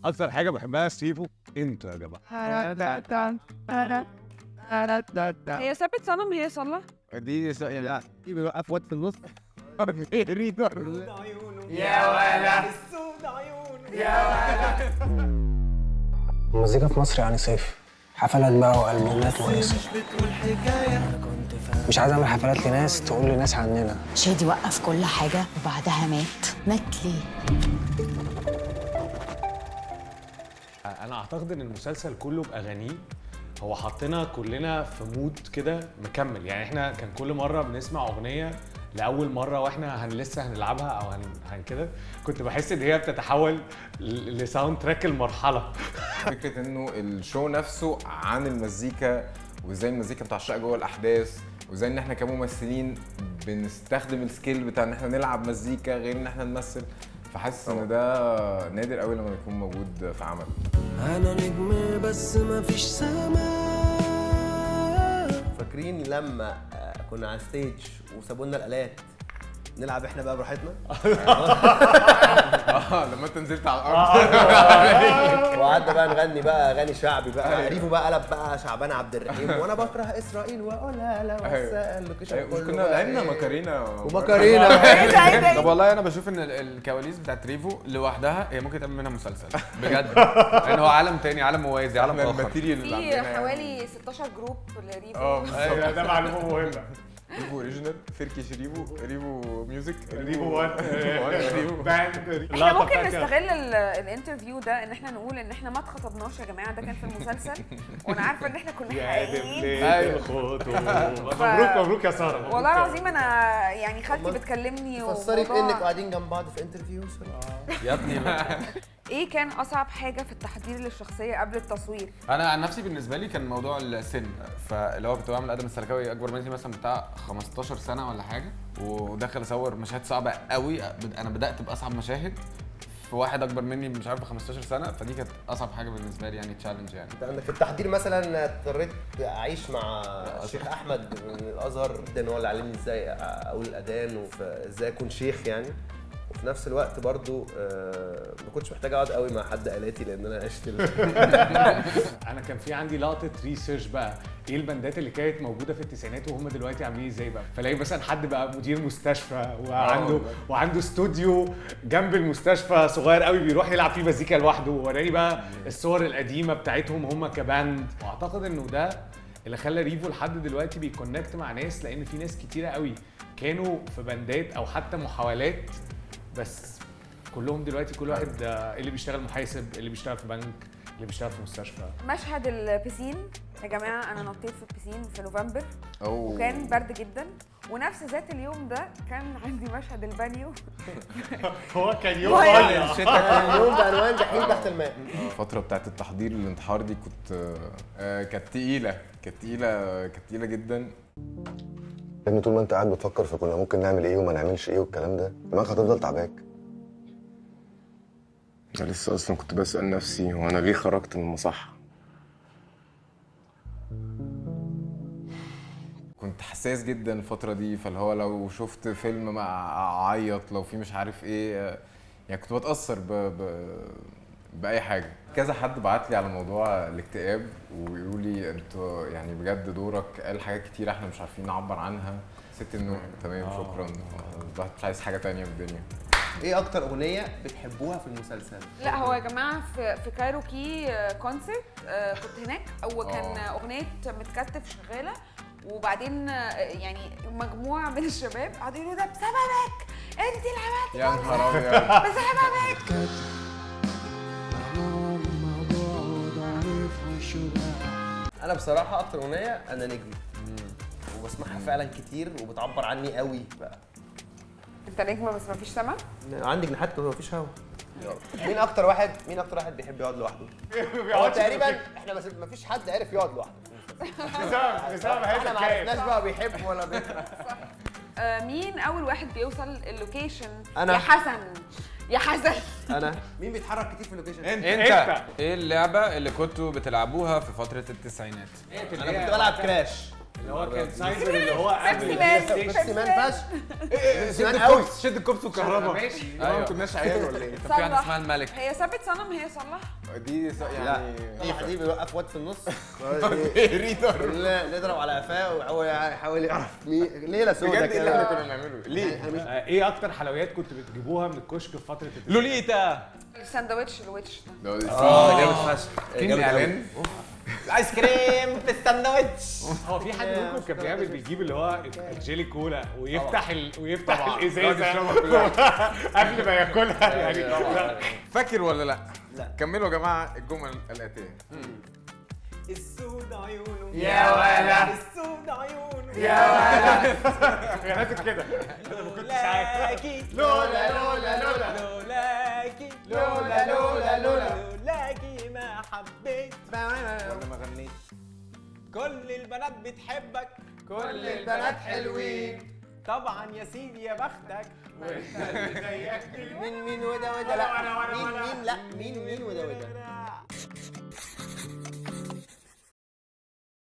اكتر حاجه بحبها ستيفو انتوا يا جماعه. هي ثابت صنم هي صلى. دي لا دي بيوقف وقت في النص. يا ولا السود عيونه يا ولا. المزيكا في مصر يعني صيف، حفلات بقى والبومات وهيصة. مش عايز اعمل حفلات لناس تقول لناس عننا. شادي وقف كل حاجة وبعدها مات ليه؟ انا اعتقد ان المسلسل كله باغانيه هو حطينا كلنا في مود كده مكمل. يعني احنا كان كل مره بنسمع اغنيه لاول مره واحنا لسه هنلعبها او هن كده، كنت بحس ان هي بتتحول لساوند تراك المرحله. فكره انه الشو نفسه عن المزيكا وازاي المزيكا بتعشق جوه الاحداث، وازاي ان احنا كممثلين بنستخدم السكيل بتاع ان احنا نلعب مزيكا غير ان احنا نمثل. فحاسس ان ده نادر قوي لما يكون موجود في عمل. انا نجم بس ما فيش سما. فاكرين لما كنا على ستيج وسابوا لنا الالات نلعب احنا بقى براحتنا؟ لما انت نزلت على الارض وقعدنا بقى نغني بقى اغاني شعبي بقى. ريفو بقى قلب بقى شعبان عبد الرحيم وانا بكره اسرائيل واقولها لا وسائل اللوكيشن كله. كنا لعبنا ماكارينا وماكارينا. طب والله انا بشوف ان الكواليس بتاعت ريفو لوحدها هي ممكن تعمل منها مسلسل بجد. لان هو عالم تاني، عالم موازي، عالم اخر. الماتيريال اللي في عندنا حوالي 16 جروب لريفو. ده معلومه مهمه. ريفو اوريجينال، فركش ريفو ميوزك، ريفو 1 ريفو باند. احنا ممكن نستغل الانترفيو ده ان احنا نقول ان احنا ما اتخطبناش يا جماعه، ده كان في المسلسل وانا عارفه ان احنا كنا حقيقيين. ايوه مبروك يا ساره. والله العظيم انا يعني خالتي بتكلمني فسري بانك قاعدين جنب بعض في انترفيو. يا ابني ايه كان اصعب حاجه في التحضير للشخصيه قبل التصوير؟ انا عن نفسي بالنسبه لي كان موضوع السن، فاللي هو كنت بعمل ادم السلكاوي اكبر مني مثلا بتاع 15 سنه ولا حاجه، وداخل اصور مشاهد صعبه قوي. انا بدات باصعب مشاهد في واحد اكبر مني مش عارف 15 سنه، فدي كانت اصعب حاجه بالنسبه لي يعني تشالنج يعني. عندك في التحضير مثلا اضطريت اعيش مع الشيخ احمد من الازهر جدا، هو اللي علمني ازاي اقول الاذان وازاي اكون شيخ يعني. وفي نفس الوقت برضو ما كنتش محتاج اقعد قوي مع حد آلاتي لان انا عشت انا كان في عندي لقطه ريسيرش بقى ايه البندات اللي كانت موجوده في التسعينات وهم دلوقتي عاملين ازاي بقى. فلاقي مثلا حد بقى مدير مستشفى وعنده استوديو جنب المستشفى صغير قوي بيروح يلعب فيه مزيكا لوحده، ووراني بقى الصور القديمه بتاعتهم هم كباند. واعتقد انه ده اللي خلى ريفو لحد دلوقتي بيكونكت مع ناس، لان في ناس كتيره قوي كانوا في بندات او حتى محاولات بس كلهم دلوقتي كل واحد اللي بيشتغل محاسب، اللي بيشتغل في بنك، اللي بيشتغل في مستشفى. مشهد البسين يا جماعه، انا نطيت في البسين في نوفمبر وكان برد جدا، ونفس ذات اليوم ده كان عندي مشهد البانيو. هو كان يوم اليوم بعنوان جحيم تحت الماء. الفتره بتاعت التحضير للانتحار دي كانت تقيله جدا. لان طول ما انت قاعد بتفكر في كنا ممكن نعمل ايه وما نعملش ايه والكلام ده، دماغك هتفضل تعباك. انا لسه اصلا كنت بسأل نفسي هو انا ليه خرجت من المصحة. كنت حساس جدا الفترة دي، فاللي هو لو شفت فيلم ما اعيط، لو في مش عارف ايه يعني كنت بتأثر بأي حاجة. كذا حد بعت لي على موضوع الاكتئاب ويقولوا لي انتوا يعني بجد دورك قال حاجات كتير احنا مش عارفين نعبر عنها. حسيت انه تمام شكرا، مش عايز حاجة تانية في الدنيا. ايه اكتر اغنيه بتحبوها في المسلسل؟ لا هو يا جماعه في كايروكي كونسرت كنت هناك، وكان اغنيه متكتف شغاله، وبعدين يعني مجموعه من الشباب قعدوا يقولوا ده بسببك انت اللي عملتي يا نهار ابيض بسببك. انا بصراحه اكتر اغنيه انا نجم، وبسمعها فعلا كتير وبتعبر عني قوي بقى. انت نجمه بس مفيش سما. عندي جناحات ومفيش هوا. مين اكتر واحد بيحب يقعد لوحده؟ هو تقريبا احنا مفيش حد عرف يقعد لوحده بسبب احنا ما عرفناش بقى بيحب ولا بيكره. مين اول واحد بيوصل اللوكيشن؟ أنا. يا حسن انا. مين بيتحرك كتير في اللوكيشن؟ انت ايه اللعبه اللي كنتوا بتلعبوها في فتره التسعينات؟ انا كنت بلعب كراش. اللي هو كان سايبر اللي هو قبل بيبسي مان بيبسي مان فشخ شد الكوبس شد الكوبس وكهربا ماشي ما كناش عيال ولا ايه؟ كان في واحده اسمها الملك. هي ثابت صنم هي صلح. دي يعني طبعا دي بيوقف واد في النص ريدر نضرب على قفاه وهو يحاول يعرف مين. ليله سودة بجد ايه اللي احنا كده. كنا بنعمله ليه؟ ايه اكتر حلويات كنت بتجيبوها من الكشك في فتره لوليتا. الساندوتش الويتش ده. ده جامد فشخ. فين الاعلان؟ ايس كريم في الساندوتش. هو في حد منكم كان بيجيب اللي هو الجيلي كولا ويفتح الازازه قبل ما ياكلها يعني؟ فاكر ولا لا؟ كملوا يا جماعه الجمل الاتيه. السود عيونه يا ولا السود عيونه يا ولا يا لازم كده. لولاكي لولا لولا لولا لولاكي لولا لولا لولا لولاكي ما حبيت ولا ما غنيت. كل البنات بتحبك كل البنات حلوين طبعا يا سيدي يا بختك مين وده وده لا مين لا مين وده وده